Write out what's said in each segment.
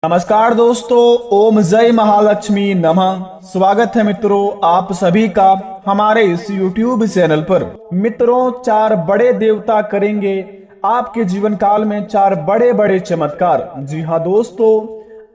नमस्कार दोस्तों, ओम जय महालक्ष्मी नमः। स्वागत है मित्रों आप सभी का हमारे इस YouTube चैनल पर। मित्रों, चार बड़े देवता करेंगे आपके जीवन काल में चार बड़े बड़े चमत्कार। जी हाँ दोस्तों,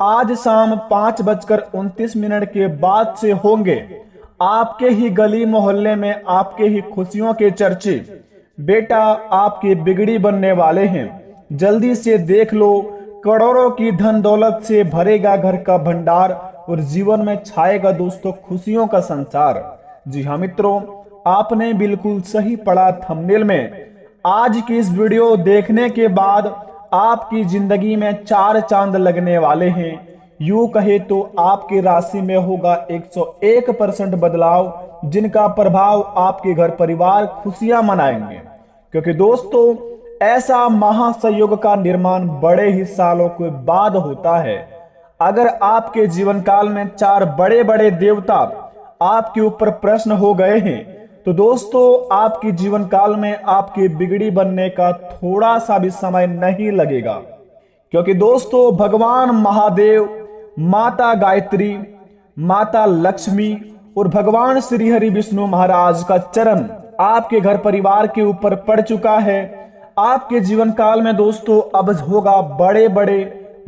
आज शाम 5:29 के बाद से होंगे आपके ही गली मोहल्ले में आपके ही खुशियों के चर्चे। बेटा, आपके बिगड़ी बनने वाले हैं, जल्दी से देख लो। करोड़ों की धन दौलत से भरेगा घर का भंडार और जीवन में छाएगा दोस्तों खुशियों का संसार। जी हाँ मित्रों, आपने बिल्कुल सही पढ़ा थंबनेल में। आज की इस वीडियो देखने के बाद आपकी जिंदगी में चार चांद लगने वाले हैं। यूं कहे तो आपकी राशि में होगा 101% बदलाव, जिनका प्रभाव आपके घर परिवार खुशियां मनाएंगे। क्योंकि दोस्तों, ऐसा महासंयोग का निर्माण बड़े ही सालों के बाद होता है। अगर आपके जीवन काल में चार बड़े बड़े देवता आपके ऊपर प्रश्न हो गए हैं तो दोस्तों, आपके जीवन काल में आपकी बिगड़ी बनने का थोड़ा सा भी समय नहीं लगेगा। क्योंकि दोस्तों, भगवान महादेव, माता गायत्री, माता लक्ष्मी और भगवान श्री हरि विष्णु महाराज का चरण आपके घर परिवार के ऊपर पड़ चुका है। आपके जीवन काल में दोस्तों अब होगा बड़े बड़े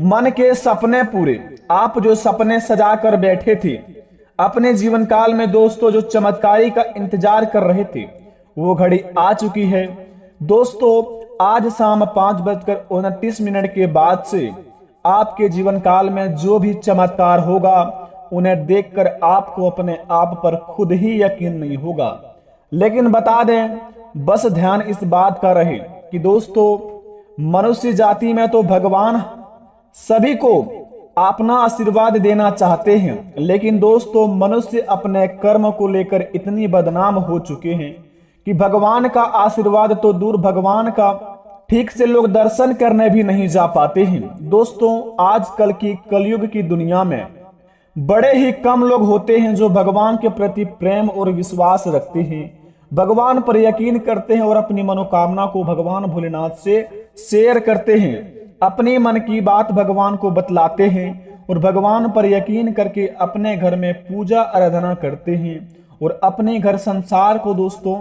मन के सपने पूरे। आप जो सपने सजा कर बैठे थे अपने जीवन काल में दोस्तों, जो चमत्कारी का इंतजार कर रहे थे, वो घड़ी आ चुकी है। दोस्तों, आज शाम 5:29 के बाद से आपके जीवन काल में जो भी चमत्कार होगा उन्हें देखकर आपको अपने आप पर खुद ही यकीन नहीं होगा। लेकिन बता दें, बस ध्यान इस बात का रहे कि दोस्तों, मनुष्य जाति में तो भगवान सभी को अपना आशीर्वाद देना चाहते हैं, लेकिन दोस्तों मनुष्य अपने कर्म को लेकर इतनी बदनाम हो चुके हैं कि भगवान का आशीर्वाद तो दूर, भगवान का ठीक से लोग दर्शन करने भी नहीं जा पाते हैं। दोस्तों, आजकल की कलयुग की दुनिया में बड़े ही कम लोग होते हैं जो भगवान के प्रति प्रेम और विश्वास रखते हैं, भगवान पर यकीन करते हैं और अपनी मनोकामना को भगवान भोलेनाथ से शेयर करते हैं, अपने मन की बात भगवान को बतलाते हैं और भगवान पर यकीन करके अपने घर में पूजा आराधना करते हैं और अपने घर संसार को दोस्तों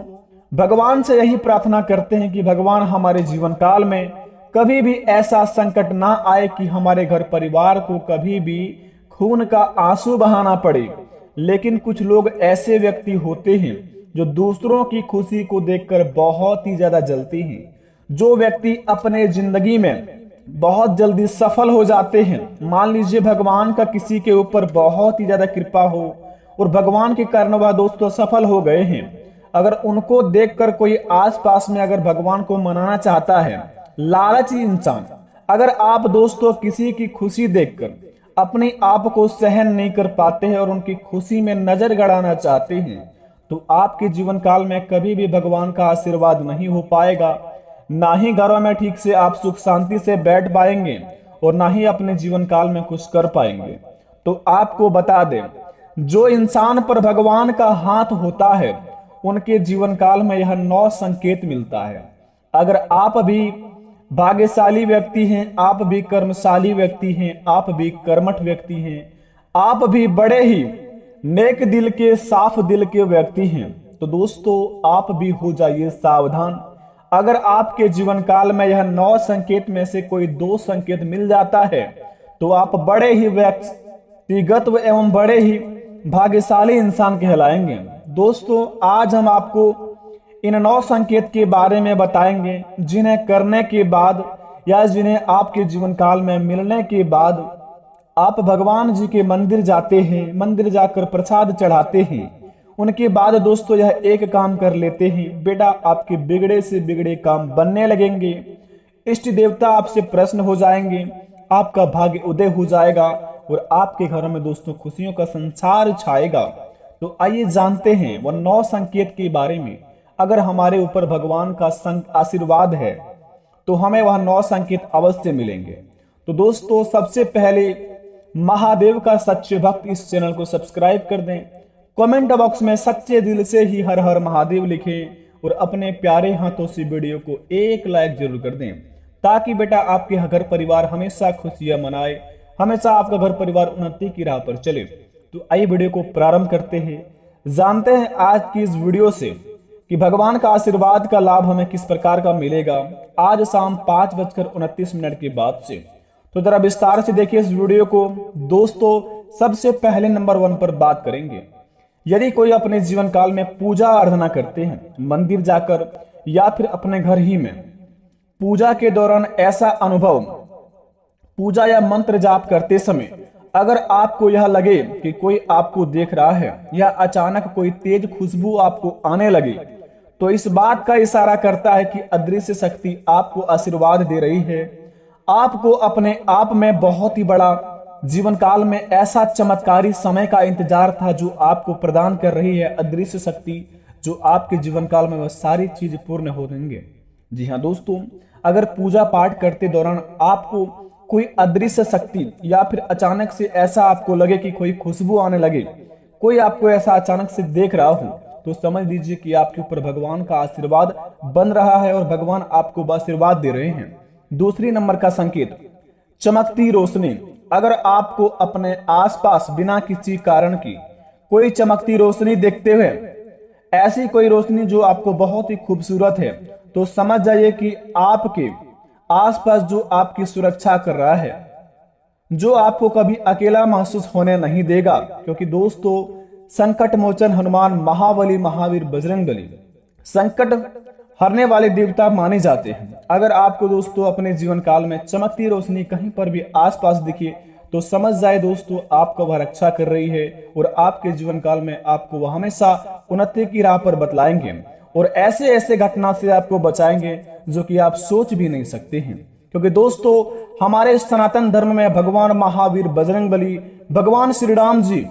भगवान से यही प्रार्थना करते हैं कि भगवान हमारे जीवन काल में कभी भी ऐसा संकट ना आए कि हमारे घर परिवार को कभी भी खून का आंसू बहाना पड़े। लेकिन कुछ लोग ऐसे व्यक्ति होते हैं जो दूसरों की खुशी को देखकर बहुत ही ज्यादा जलते हैं। जो व्यक्ति अपने जिंदगी में बहुत जल्दी सफल हो जाते हैं, मान लीजिए भगवान का किसी के ऊपर बहुत ही ज्यादा कृपा हो और भगवान के कारण वह दोस्तों सफल हो गए हैं, अगर उनको देखकर कोई आसपास में अगर भगवान को मनाना चाहता है, लालची इंसान, अगर आप दोस्तों किसी की खुशी देखकर अपने आप को सहन नहीं कर पाते हैं और उनकी खुशी में नजर गड़ाना चाहते हैं, तो आपके जीवन काल में कभी भी भगवान का आशीर्वाद नहीं हो पाएगा। ना ही घरों में ठीक से आप सुख शांति से बैठ पाएंगे और ना ही अपने जीवन काल में कुछ कर पाएंगे। तो आपको बता दें, जो इंसान पर भगवान का हाथ होता है उनके जीवन काल में यह 9 संकेत मिलता है। अगर आप भी भाग्यशाली व्यक्ति हैं, आप भी कर्मशाली व्यक्ति हैं, आप भी कर्मठ व्यक्ति हैं, आप भी बड़े ही नेक दिल के साफ दिल के व्यक्ति हैं, तो दोस्तों आप भी हो जाइए सावधान। अगर आपके जीवन काल में यह 9 संकेत में से कोई 2 संकेत मिल जाता है तो आप बड़े ही व्यक्तिगत एवं बड़े ही भाग्यशाली इंसान कहलाएंगे। दोस्तों, आज हम आपको इन 9 संकेत के बारे में बताएंगे जिन्हें करने के बाद या जिन्हें आपके जीवन काल में मिलने के बाद आप भगवान जी के मंदिर जाते हैं, मंदिर जाकर प्रसाद चढ़ाते हैं, उनके बाद दोस्तों यह एक काम कर लेते हैं, बेटा आपके बिगड़े से बिगड़े काम बनने लगेंगे, इष्ट देवता आपसे प्रसन्न हो जाएंगे, आपका भाग्य उदय हो जाएगा और आपके घरों में दोस्तों खुशियों का संसार छाएगा। तो आइए जानते हैं वह 9 संकेत के बारे में। अगर हमारे ऊपर भगवान का आशीर्वाद है तो हमें वह 9 संकेत अवश्य मिलेंगे। तो दोस्तों, सबसे पहले महादेव का सच्चे भक्त इस चैनल को सब्सक्राइब कर दें, कमेंट बॉक्स में सच्चे दिल से ही हर हर महादेव लिखें और अपने प्यारे हाथों से वीडियो को एक लाइक जरूर कर दें, ताकि बेटा आपके घर परिवार हमेशा खुशियां मनाए, हमेशा आपका घर परिवार उन्नति की राह पर चले। तो आइए वीडियो को प्रारंभ करते हैं, जानते हैं आज की इस वीडियो से कि भगवान का आशीर्वाद का लाभ हमें किस प्रकार का मिलेगा आज शाम 5:29 के बाद से। तो जरा विस्तार से देखिए इस वीडियो को दोस्तों। सबसे पहले नंबर 1 पर बात करेंगे, यदि कोई अपने जीवन काल में पूजा आराधना करते हैं, मंदिर जाकर या फिर अपने घर ही में पूजा के दौरान ऐसा अनुभव, पूजा या मंत्र जाप करते समय अगर आपको यह लगे कि कोई आपको देख रहा है या अचानक कोई तेज खुशबू आपको आने लगे, तो इस बात का इशारा करता है कि अदृश्य शक्ति आपको आशीर्वाद दे रही है। आपको अपने आप में बहुत ही बड़ा जीवन काल में ऐसा चमत्कारी समय का इंतजार था जो आपको प्रदान कर रही है अदृश्य शक्ति, जो आपके जीवन काल में वह सारी चीज पूर्ण हो देंगे। जी हाँ दोस्तों, अगर पूजा पाठ करते दौरान आपको कोई अदृश्य शक्ति या फिर अचानक से ऐसा आपको लगे कि कोई खुशबू आने लगे, कोई आपको ऐसा अचानक से देख रहा हो, तो समझ लीजिए कि आपके ऊपर भगवान का आशीर्वाद बन रहा है और भगवान आपको आशीर्वाद दे रहे हैं। दूसरी नंबर का संकेत, चमकती रोशनी। अगर आपको अपने आसपास बिना किसी कारण की कोई चमकती रोशनी देखते हुए, ऐसी कोई रोशनी जो आपको बहुत ही खूबसूरत है, तो समझ जाइए कि आपके आसपास जो आपकी सुरक्षा कर रहा है, जो आपको कभी अकेला महसूस होने नहीं देगा। क्योंकि दोस्तों, संकट मोचन हनुमान, महाबली, महावीर, बजरंगबली संकट हरने वाले देवता माने जाते हैं। अगर आपको दोस्तों अपने जीवन काल में चमकती रोशनी कहीं पर भी आसपास दिखे, तो समझ जाए दोस्तों आपका वह रक्षा कर रही है और आपके जीवन काल में आपको वह हमेशा उन्नति की राह पर बतलाएंगे और ऐसे ऐसे घटना से आपको बचाएंगे जो कि आप सोच भी नहीं सकते हैं। क्योंकि दोस्तों, हमारे सनातन धर्म में भगवान महावीर, बजरंगबली, भगवान श्री राम जी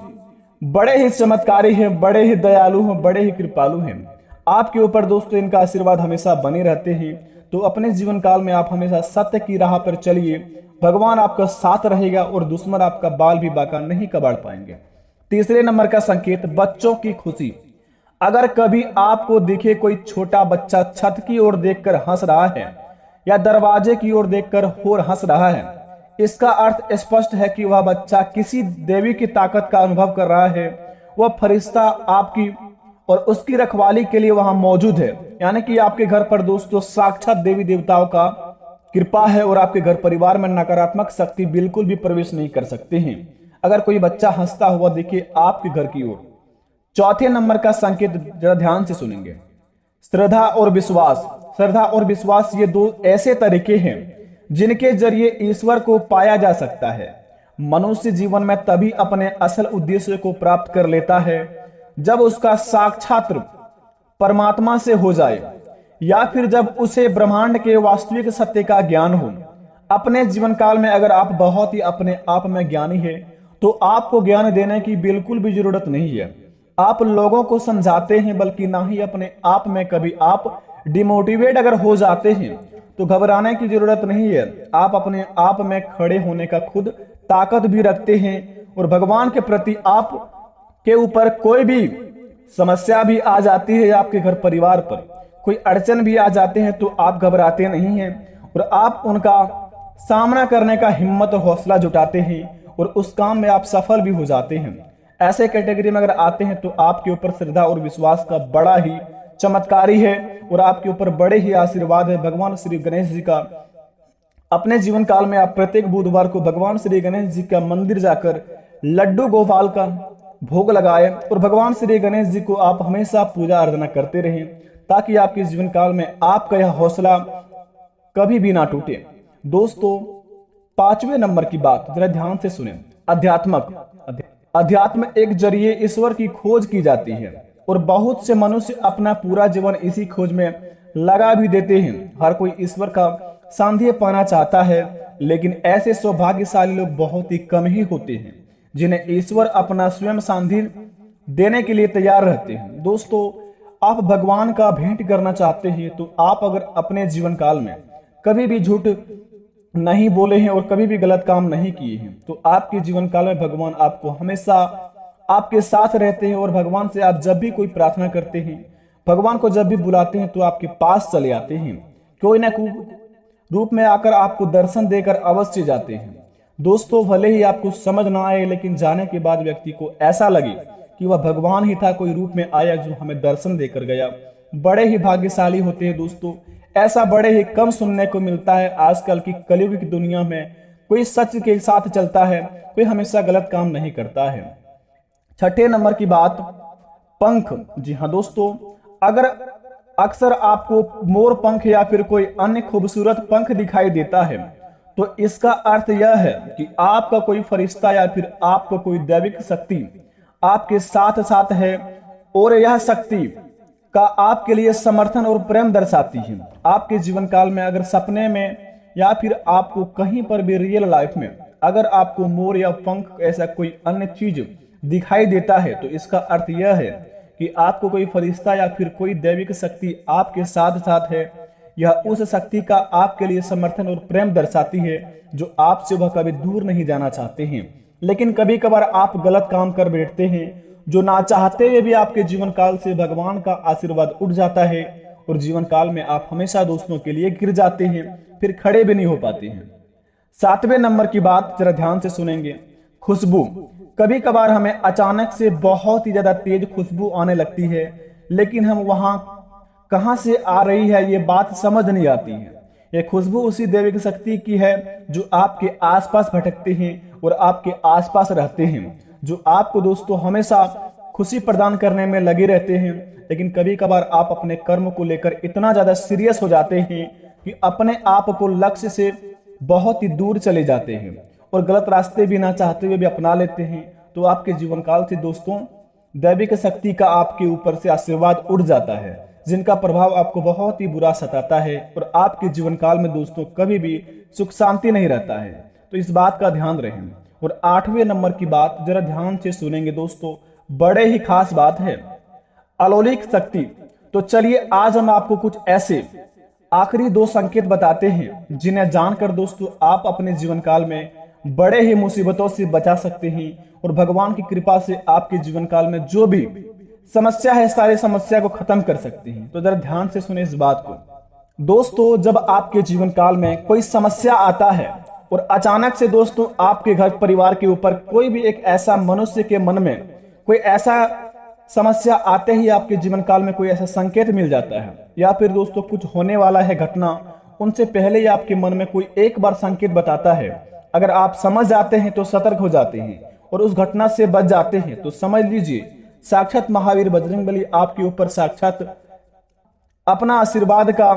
बड़े ही चमत्कारी हैं, बड़े ही दयालु हैं, बड़े ही कृपालु हैं। आपके ऊपर दोस्तों इनका आशीर्वाद हमेशा बने रहते हैं। तो अपने जीवन काल में आप हमेशा सत्य की राह पर चलिए, भगवान आपका साथ रहेगा और दुश्मन आपका बाल भी बांका नहीं कबाड़ पाएंगे। तीसरे नंबर का संकेत, बच्चों की खुशी। अगर कभी आपको दिखे कोई छोटा बच्चा छत की ओर देखकर हंस रहा है या दरवाजे की ओर देखकर और हंस रहा है, इसका अर्थ स्पष्ट है कि वह बच्चा किसी देवी की ताकत का अनुभव कर रहा है। वह फरिश्ता आपकी और उसकी रखवाली के लिए वहां मौजूद है। यानी कि आपके घर पर दोस्तों साक्षात देवी देवताओं का कृपा है और आपके घर परिवार में नकारात्मक शक्ति बिल्कुल भी प्रवेश नहीं कर सकते हैं अगर कोई बच्चा हंसता हुआ दिखे आपके घर की ओर। चौथे नंबर का संकेत जरा ध्यान से सुनेंगे, श्रद्धा और विश्वास। श्रद्धा और विश्वास ये दो ऐसे तरीके हैं जिनके जरिए ईश्वर को पाया जा सकता है। मनुष्य जीवन में तभी अपने असल उद्देश्य को प्राप्त कर लेता है जब उसका साक्षात परमात्मा से हो जाए या फिर जब उसे ब्रह्मांड के वास्तविक सत्य का ज्ञान हो। अपने जीवन काल में अगर आप बहुत ही अपने आप में ज्ञानी है, तो आपको ज्ञान देने की बिल्कुल भी जरूरत नहीं है। आप लोगों को समझाते हैं, बल्कि ना ही अपने आप में कभी आप डिमोटिवेट अगर हो जाते हैं तो घबराने की जरूरत नहीं है। आप अपने आप में खड़े होने का खुद ताकत भी रखते हैं और भगवान के प्रति आप के ऊपर कोई भी समस्या भी आ जाती है, आपके घर परिवार पर कोई अड़चन भी आ जाते हैं, तो आप घबराते नहीं हैं और आप उनका सामना करने का हिम्मत और हौसला जुटाते हैं और उस काम में आप सफल भी हो जाते हैं। ऐसे कैटेगरी में अगर आते हैं तो आपके ऊपर श्रद्धा और विश्वास का बड़ा ही चमत्कारी है और आपके ऊपर बड़े ही आशीर्वाद है भगवान श्री गणेश जी का। अपने जीवन काल में आप प्रत्येक बुधवार को भगवान श्री गणेश जी का मंदिर जाकर लड्डू गोपाल का भोग लगाए और भगवान श्री गणेश जी को आप हमेशा पूजा आराधना करते रहें, ताकि आपके जीवन काल में आपका यह हौसला कभी भी ना टूटे। दोस्तों, पांचवें नंबर की बात जरा ध्यान से सुने, अध्यात्म एक जरिए ईश्वर की खोज की जाती है और बहुत से मनुष्य अपना पूरा जीवन इसी खोज में लगा भी देते हैं। हर कोई ईश्वर का सानिध्य पाना चाहता है, लेकिन ऐसे सौभाग्यशाली लोग बहुत ही कम ही होते हैं जिन्हें ईश्वर अपना स्वयं सानिध्य देने के लिए तैयार रहते हैं। दोस्तों, आप भगवान का भेंट करना चाहते हैं, तो आप अगर अपने जीवन काल में कभी भी झूठ नहीं बोले हैं और कभी भी गलत काम नहीं किए हैं, तो आपके जीवन काल में भगवान आपको हमेशा आपके साथ रहते हैं और भगवान से आप जब भी कोई प्रार्थना करते हैं, भगवान को जब भी बुलाते हैं, तो आपके पास चले आते हैं। कोई ना कोई रूप में आकर आपको दर्शन देकर अवश्य जाते हैं। दोस्तों भले ही आपको समझ ना आए, लेकिन जाने के बाद व्यक्ति को ऐसा लगे कि वह भगवान ही था, कोई रूप में आया जो हमें दर्शन देकर गया। बड़े ही भाग्यशाली होते हैं दोस्तों। ऐसा बड़े ही कम सुनने को मिलता है आजकल की कलयुग की दुनिया में। कोई सच के साथ चलता है, कोई हमेशा गलत काम नहीं करता है। छठे नंबर की बात, पंख। जी हाँ दोस्तों, अगर अक्सर आपको मोर पंख या फिर कोई अन्य खूबसूरत पंख दिखाई देता है तो इसका अर्थ यह है कि आपका कोई फरिश्ता या फिर आपका कोई दैविक शक्ति आपके साथ साथ है, और यह शक्ति का आपके लिए समर्थन और प्रेम दर्शाती है। आपके जीवन काल में अगर सपने में या फिर आपको कहीं पर भी रियल लाइफ में अगर आपको मोर या पंख ऐसा कोई अन्य चीज दिखाई देता है तो इसका अर्थ यह है कि आपको कोई फरिश्ता या फिर कोई दैविक शक्ति आपके साथ साथ है। यह उस शक्ति का आपके लिए समर्थन और प्रेम दर्शाती है जो आपसे वह कभी दूर नहीं जाना चाहते हैं। लेकिन कभी कभार आप गलत काम कर बैठते हैं जो ना चाहते हुए भी आपके जीवन काल से भगवान का आशीर्वाद उठ जाता है, और जीवन काल में आप हमेशा दोस्तों के लिए गिर जाते हैं, फिर खड़े भी नहीं हो पाते हैं। सातवें नंबर की बात जरा ध्यान से सुनेंगे, खुशबू। कभी कभार हमें अचानक से बहुत ही ज्यादा तेज खुशबू आने लगती है, लेकिन हम वहां कहां से आ रही है ये बात समझ नहीं आती है। ये खुशबू उसी दैविक शक्ति की है जो आपके आसपास भटकते हैं और आपके आसपास रहते हैं, जो आपको दोस्तों हमेशा खुशी प्रदान करने में लगे रहते हैं। लेकिन कभी कभार आप अपने कर्म को लेकर इतना ज्यादा सीरियस हो जाते हैं कि अपने आप को लक्ष्य से बहुत ही दूर चले जाते हैं और गलत रास्ते भी ना चाहते हुए भी अपना लेते हैं। तो आपके जीवन काल से दोस्तों दैविक शक्ति का आपके ऊपर से आशीर्वाद उड़ जाता है, जिनका प्रभाव आपको बहुत ही बुरा सताता है और आपके जीवन काल में दोस्तों कभी भी सुख शांति नहीं रहता है। तो इस बात का ध्यान रखें। और आठवें नंबर की बात जरा ध्यान से सुनेंगे दोस्तों, बड़े ही खास बात है, अलौकिक शक्ति। तो चलिए आज हम आपको कुछ ऐसे आखिरी दो संकेत बताते हैं जिन्हें जानकर दोस्तों आप अपने जीवन काल में बड़े ही मुसीबतों से बचा सकते हैं और भगवान की कृपा से आपके जीवन काल में जो भी समस्या है सारी समस्या को खत्म कर सकते हैं। तो जरा ध्यान से सुने इस बात को दोस्तों। जब आपके जीवन काल में कोई समस्या आता है और अचानक से दोस्तों आपके घर परिवार के ऊपर कोई भी एक ऐसा मनुष्य के मन में कोई ऐसा समस्या आते ही आपके जीवन काल में कोई ऐसा संकेत मिल जाता है या फिर दोस्तों कुछ होने वाला है घटना, उनसे पहले ही आपके मन में कोई एक बार संकेत बताता है, अगर आप समझ जाते हैं तो सतर्क हो जाते हैं और उस घटना से बच जाते हैं, तो समझ लीजिए साक्षात महावीर बजरंगबली आपके ऊपर साक्षात अपना आशीर्वाद का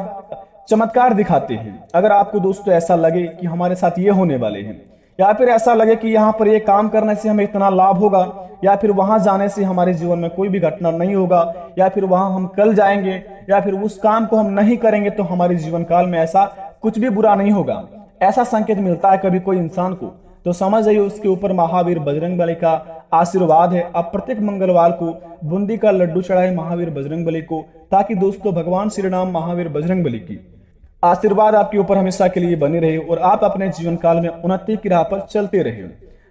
चमत्कार दिखाते हैं। अगर आपको दोस्तों ऐसा लगे कि हमारे साथ ये होने वाले हैं, या फिर ऐसा लगे कि यहाँ पर ये काम करने से हमें इतना लाभ होगा, या फिर वहां जाने से हमारे जीवन में कोई भी घटना नहीं होगा, या फिर वहां हम कल जाएंगे, या फिर उस काम को हम नहीं करेंगे तो हमारे जीवन काल में ऐसा कुछ भी बुरा नहीं होगा, ऐसा संकेत मिलता है कभी कोई इंसान को, तो समझ जाइए उसके ऊपर महावीर बजरंगबली का आशीर्वाद है। आप प्रत्येक मंगलवार को बूंदी का लड्डू चढ़ाए महावीर बजरंगबली को, ताकि दोस्तों भगवान श्री राम महावीर बजरंगबली की आशीर्वाद आपके ऊपर हमेशा के लिए बनी रहे और आप अपने जीवन काल में उन्नति की राह पर चलते रहे।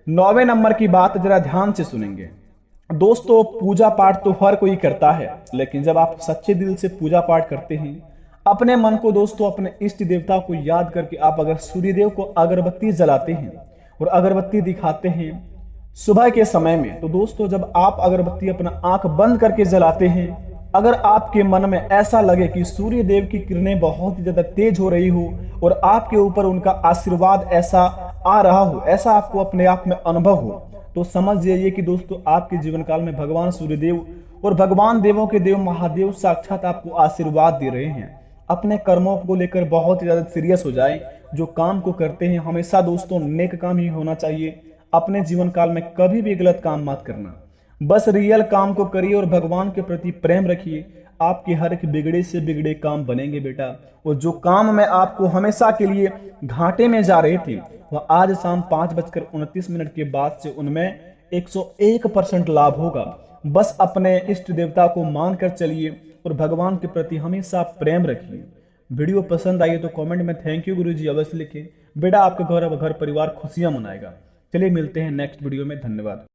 9वें नंबर की बात जरा ध्यान से सुनेंगे दोस्तों। पूजा पाठ तो हर कोई करता है, लेकिन जब आप सच्चे दिल से पूजा पाठ करते हैं, अपने मन को दोस्तों अपने इष्ट देवता को याद करके आप अगर सूर्यदेव को अगरबत्ती जलाते हैं और अगरबत्ती दिखाते हैं सुबह के समय में, तो दोस्तों जब आप अगरबत्ती अपना आंख बंद करके जलाते हैं, अगर आपके मन में ऐसा लगे कि सूर्य देव की किरणें बहुत ही ज्यादा तेज हो रही हो और आपके ऊपर उनका आशीर्वाद ऐसा आ रहा हो, ऐसा आपको अपने आप में अनुभव हो, तो समझ जाइए कि दोस्तों आपके जीवन काल में भगवान सूर्यदेव और भगवान देवों के देव महादेव साक्षात आपको आशीर्वाद दे रहे हैं। अपने कर्मों को लेकर बहुत ही ज्यादा सीरियस हो जाए। जो काम को करते हैं हमेशा दोस्तों नेक काम ही होना चाहिए। अपने जीवन काल में कभी भी गलत काम मत करना, बस रियल काम को करिए और भगवान के प्रति प्रेम रखिए। आपके हर एक बिगड़े से बिगड़े काम बनेंगे बेटा, और जो काम में आपको हमेशा के लिए घाटे में जा रहे थे वह आज शाम 5:29 के बाद से उनमें 101% लाभ होगा। बस अपने इष्ट देवता को मानकर चलिए और भगवान के प्रति हमेशा प्रेम रखिए। वीडियो पसंद आई तो कमेंट में थैंक यू गुरुजी अवश्य लिखें। बेटा आपका घर परिवार खुशियां मनाएगा। चलिए मिलते हैं नेक्स्ट वीडियो में, धन्यवाद।